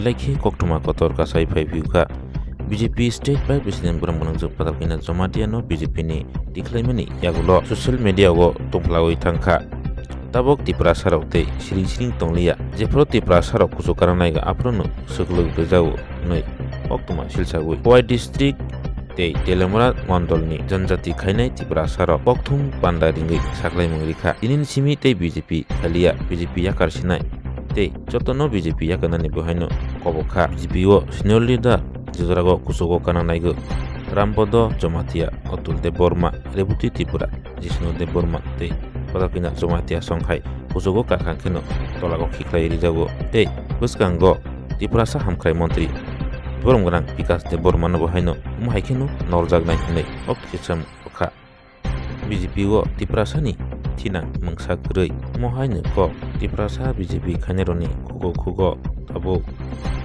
yakarlaikha koktoma kotor kasai phaipiuka BJP State Vice President Brahmanangjak Padapina Jamatiano BJP ni declaimani yagulo social media go tongplawi tangkha tabok Tiprasa rokte siring tonglia jefro Tiprasa rok kusukara naiga aprono suklug dejau noi koktoma silsagui White District te Teliamura mandolni Janjati khainai Tiprasa rok kokthum pandaringi saklai mungrikha inin simi te BJP khalia BJP yakar sinai te jotono BJP yakanani bohaino kobokha BJP o senior leader Jidrago kusugo kana naigo Rampodo Jomatia Otul de Borma Rebuti Tipura Jisnu de Borma te Padapina Jomatia Songhai kusugo kakhankeno tolago khiklai rijago te buskango Tiprasa hamkrai montri Boromgrang Pikas de Borma no bohaino umhaikeno norjagnai hinai okhisam okha BJP o Tiprasa ni Tina mangsak rei mohaino ko Tiprasa BJP khaneroni kugo tabo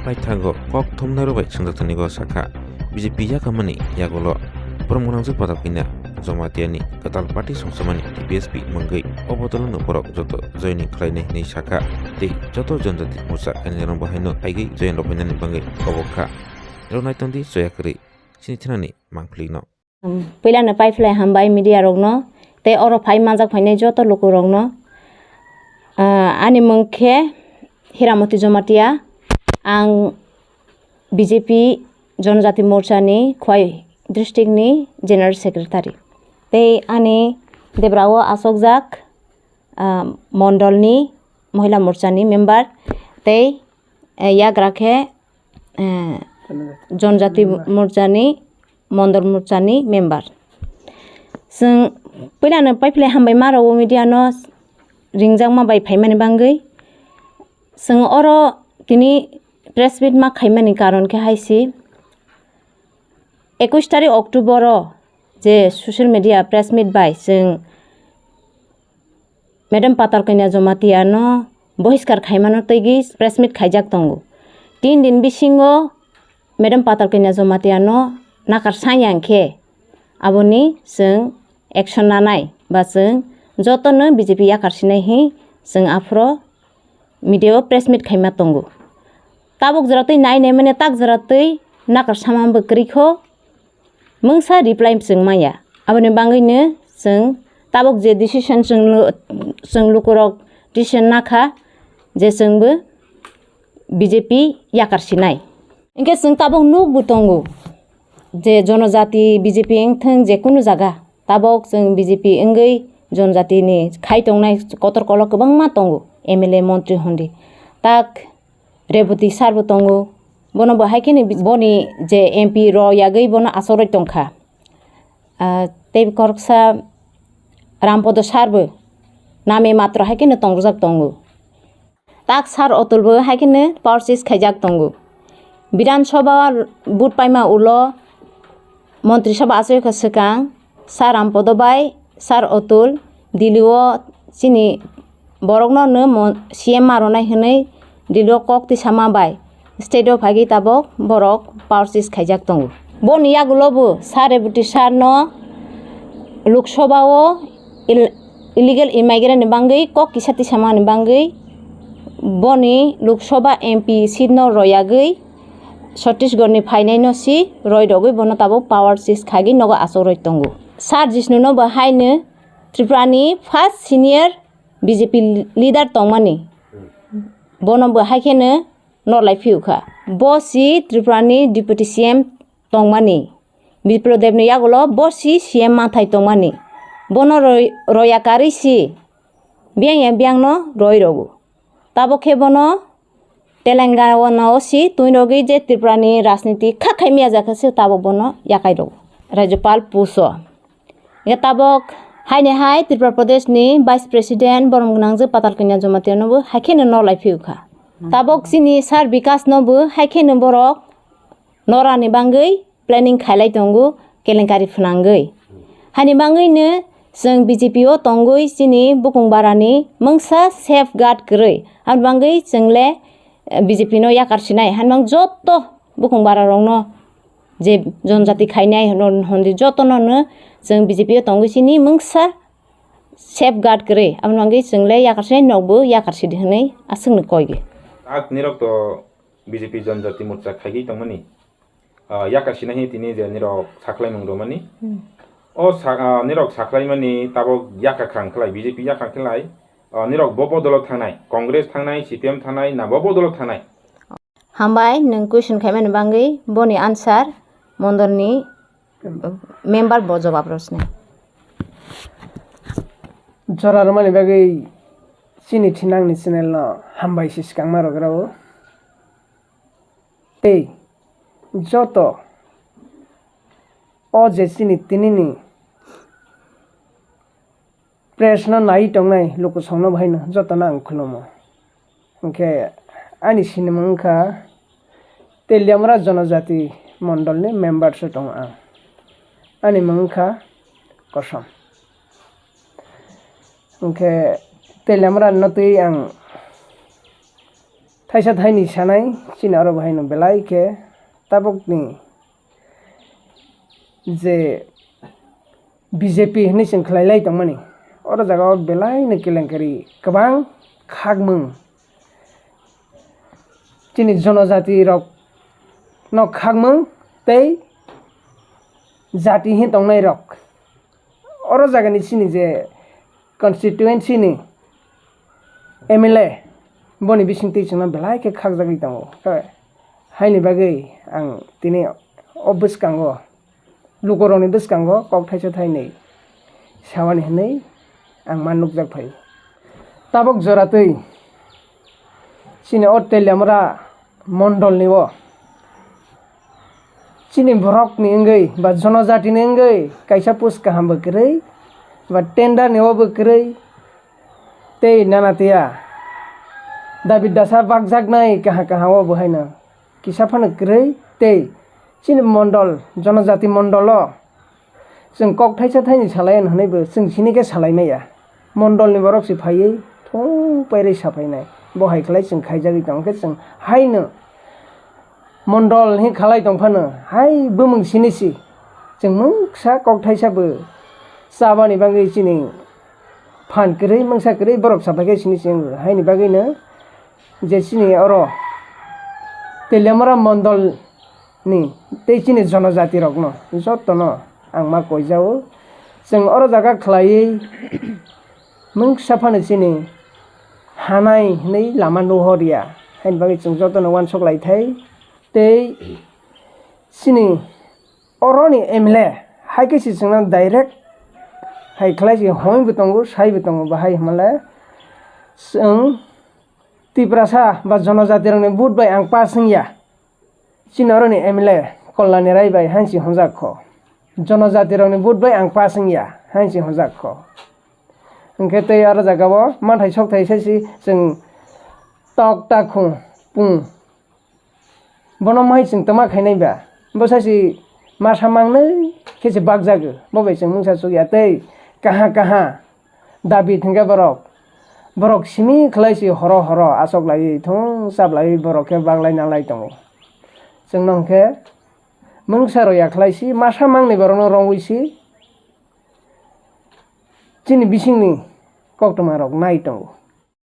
paithago kok thomnaro bai sangjaktani go sakha BJP yakamani yagolo Brahmanangjak Padapina Jamatiani katal party songsamani TPSP mangai obotolno borok joto joini khlainai ni sakha te joto Janjati Morcha khainai bahaino aigai join ropainani bangai obokha ronaitondi soyakri sinithnani mangphlino Pilana paiflai hambai media rogno te oro phai manjak phainai joto loko rogno ani mangkhe Hiramoti Jamatia ang BJP Janjati Morcha ni Khwai district ni general secretary te ani debrao asokjak mondol ni mohila morcha ni member te yagrakhe Janjati Morcha ni mondol morcha ni member sing pilana paifle hambai maro media no ringjang ma bai phaimani bangai sing oro tini press meet ma khaimani karon ke haisi 21 तारिख October जे social media press meet by जों madam पातालकैना जमातियानो बहिष्कार खाइमानो तैगि press meet खाइजाक दंगो 3 दिन बिसिङो madam पातालकैना जमातियानो नाकार सायांखे आबोनि जों एक्शन लानाय बा जों जतनो बीजेपी याकारसिनाय हि जों आफ्रो मीडिया प्रेस मीट खाइमा दंगो ताबक जरातै नायने माने ताक जरातै नाकार सामान बक्रिखौ mungsa reply जों माया आबोनि बांगैनो जों ताबक जे डिसिजन जों लुकरक डिसिजन नाखा जे जोंबो बीजेपी याकारसिनाय इनके जों ताबक नु बुतंगो जे जनजाति बीजेपी एंथों जेकुनु जागा ताबक जों बीजेपी एंगै जनजातिनि खायतंनाय कतर कल गोबां मा दंगो एमएलए मन्त्रि हन्दी ताक रेबती सारबो दंगो बोनो बहायखिनि बनि जे एमपी र यागै बोनो आसरै तंखा ते करकसा रामपद सारबो नामे मात्र हायखिनि तंगजाक दंगो ताक सार अतुलबो हायखिनि पावरसिस खाइजाक दंगो विधानसभा बुट पाइमा उलो मन्त्रि सभा आसयखा सकां सार रामपद बाय सार अतुल दिल्लीओ सिनि बरकनो न सीएम मारनाय हनै दिल्लीओ कक्ति सामा बाय स्टेट अफ हागि ताबक बरक पावरसिस खाइजाक दंगो बनि यागुलोबो सारे बुटि सार न लोकसभाओ इलिगेल इमाइग्रेन्ट बांगै कक किसाति सामानि बांगै बनि लोकसभा एमपी सीट न रयागै छत्तीसगढ़नि फाइनाय न सि रय दगै बनो ताबक पावरसिस खागि नगो आसरै दंगो सार जिष्णु न बहायनो त्रिपुरानि फर्स्ट सिनियर बीजेपी लीडर तंमानि बनो बहायखेनो नरलाय फिउखा बसि त्रिपुरानि डिप्यूटी सीएम तंमानि बिप्लदेवनि यागुलो बसि सीएम माथाय तंमानि बनो रयाकारिसि बियांनो रय रगु ताबखे बनो तेलेंगाना सि तुइरगि जे त्रिपुरानि राजनीति खाखाय मिया जाखासो ताबक बनो याकाय रगु राज्यपाल पुसो या ताबक हाय त्रिपुरा प्रदेशनि वाइस प्रेसिडेंट ब्रह्मनांgjak पातालकैना जमातियानोबो हायखेनो नरलाय फिउखा ताबक सिनि सार विकास नबो हायखेनो बरक नरानि बांगै प्लेनिंग खायलाय दंगो केलेंकारि फुनांगै हानि बांगैनो जों बीजेपी ओ तंगै सिनि बुकुंबारानि मंसा सेफ गार्ड गरै आर बांगै जोंले बीजेपी नो याकारसिनाय हानबां जत्त बुकुंबारा रंनो जे जनजाति खायनाय हन्दी जत्तनो जों बीजेपी ओ तंगै सिनि मंसा सेफ गार्ड गरै आर बांगै जोंले याकारसिनाय नबो याकारसिदि हनै आसंनो कयगे ak nirok to BJP Janjati Morcha khaigi tangmani yakasina hi tini je nirok saklai mangdomani o nirok saklai mani tabo yakakrang khlai BJP yakrang khlai nirok bobo dolo thanai Congress thanai CPM thanai na bobo dolo thanai hambai nung question khaimani bangi boni answer mondorni member bo jawab rosne Jora romani bagi sini thinang ni channel no hambai siskang marograo ei joto o je sini tinini press no nai tongnai loko songno bhaino joto na angkhulomo oke ani sinima ongkha Teliamura Janjati Mondol ni member so tong ani mangkha kosom oke Teliamura notui ang thaisa thaini sanai chini aro bhaino belai ke tabokni je BJP ni sing khlailai tongmani oro jaga belai ni kelengkari kabang khagmung chini janajati rok no khagmung tei jati hi tongnai rok oro jaga ni chini je constituency ni MLA boni bisingti chungna belai ke khagjagui tongo haini bagai ang tini obuskango lukoroni buskango kok thaisa thainei sawani hnei ang manukjak phai tabok joratui chini o Teliamura Mondol ni o chini borok ni engei ba janajati ni engei kaisa post kaham bakrei ba tender ni o bakrei tei nanatia David dasa bagjak nai kaha kaha o bhaina kisafana krei tei chini Mondol Janjati Mondolo जों कक थाइसा थाइनि सालायन हनैबो जों सिनिके सालायनाया मण्डलनि बरक सि फायै थं पैरै साफायनाय बहाय खलाय जों खायजागि दंके जों हायनो मण्डल हि खालाय दंफानो हाय बोमों सिनिसि जों मोंसा कक थाइसाबो साबानि बागै सिनि फान करै मोंसा करै बरक साफायके सिनिसि हायनि बागैनो जे सिनि अर Teliamura Mondol ni tei chini janajati rok no jottono ang ma koijao जों अर जागा खलायै मोंसाफानो सिनि हानाय नै लामा नहरिया हायनि बागै जों जतनो वानसक लायथाय tei सिनि अरनि MLA हायकेसि जोंना डाइरेक्ट हाय खलायसि हयबो तंगो सायबो तंगो बाहाय हमला जों Tiprasa ba janajati rokni बुट बाय आं पासिंया सिनि अरनि MLA कल्याणी राय बाय हांसि हजाखो जनजाति रंनि बुट बाय आं पासिंया हांसि हजाखो ओंखे तै आरो जागाबो माथाय सकथाय सायसि जों तक ताखु पुं बनो माइ जों तमा खायनायबा बसासि मासा मांनै केसे बागजागो बबाय जों मुंसा सुगिया तै काहा काहा दाबि थंगा बरक सिमि खलायसि हर हर आसक लायै थं साबलायै बरके बागलाय नालाय दङ जों नंखे मोंसारो याखलायसि मासा मांनै बरनो रंवैसि चिनि बिसिंनि कक्टमा रक नाय दङ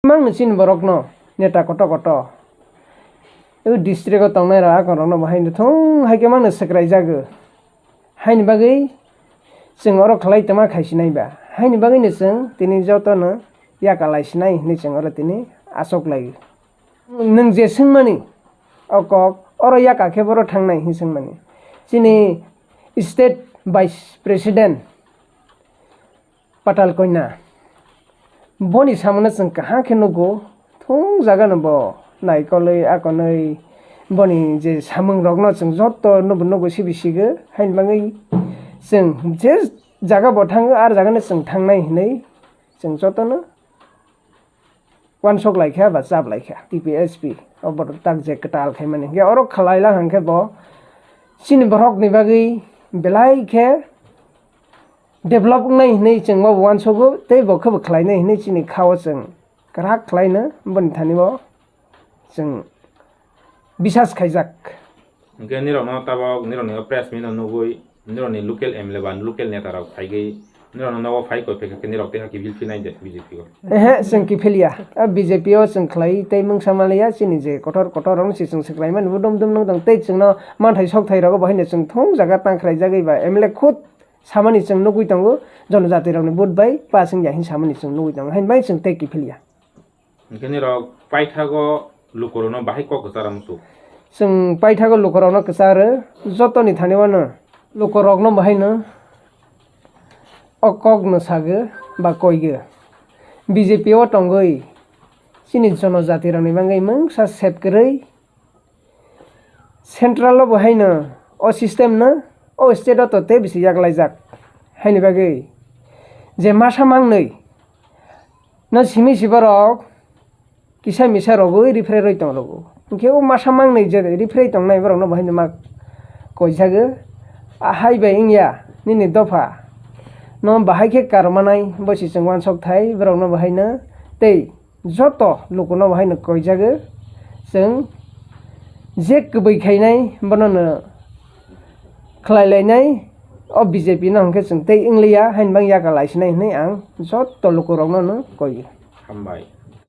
मांनो चिनि बरकनो नेता कट कट ए डिस्ट्रिक्टआव तंनाय रा आकरनो बाहायनो थं हायके मांनो सक्राय जागो हायनि बागै जों अर खलाय तमा खायसिनायबा हायनि बागैनो जों तिनि जतनो याकालायसिनाय नि जों अर तिनि आसक लायो नों जे सोंमानि अकक अर याकाखे बर थांनाय हि सोंमानि चिनि स्टेट भाइस प्रेसिडेंट पाताल कन्या बनि सामने जों कहा के नगो थं जागा नबो नायकलै आकनै बनि जे सामों रगनो जों जत नबो नगो सिबिसिगो हायनि बागै जों जे जागा ब थाङो आर जागानो जों थांनाय हिनै जों जतनो वानसक लायखा बा जाब लायखा TPSP अबर ताक जे कटाल खायमानि गे अर खलायला हांखे ब सिनि बरकनि बागै बेलायखे डेभलप नाय हिनै जों ब वानसको तै बखबो खलायनाय हिनै सिनि खाव जों ग्राक खलायनो बनि थानिबो जों बिसास खायजाक ओंखे निरनो ताबक निरनि प्रेस मिनो नुगुइ निरनि लोकल MLA बा लोकल नेता रक फायगै Nero no fai ko pe ke nero te ha ki bil finai de BJP ko. जों किफिलिया BJP o जों खलाई tei mung samaliya chini je kotor kotor rong si जों seklaiman budum dum nang tei जोंनो manthai sok thai rogo bahine जों thong jaga tangkhrai jagai ba MLA khud samani जों nugui tango जनजाति rokni vote bai passing ya hin samani जों nugui tango hain bai जों tei किफिलिया. Ke nero paithago lukoro no bahai ko saram su. जों paithago lukorokno kwcharo jotoni thanewano lukorokno bahaino okokno sago ba koigo BJP o tongoi chini जनजाति rokni bangai mungsa sepkrei central o bahaino o system no o state o to te bisi yaklaijak haini bagai je masa mangnei no simi sibarok kisa misa rogoi referee roi tongrogo ke o masa mangnei je referee tongnai borok no bahaino mak koisago ahai bai ingya nini dofa no bahai ke karmanai bosi जों wansok thai borok no bahaino tei joto lukono bahaino koijago जों je kubui khainai bonono khlailainai o BJP no hangke जों tei ingliya hain bang yakarlaisnai hinai ang joto lukorokno no koi. Hambai.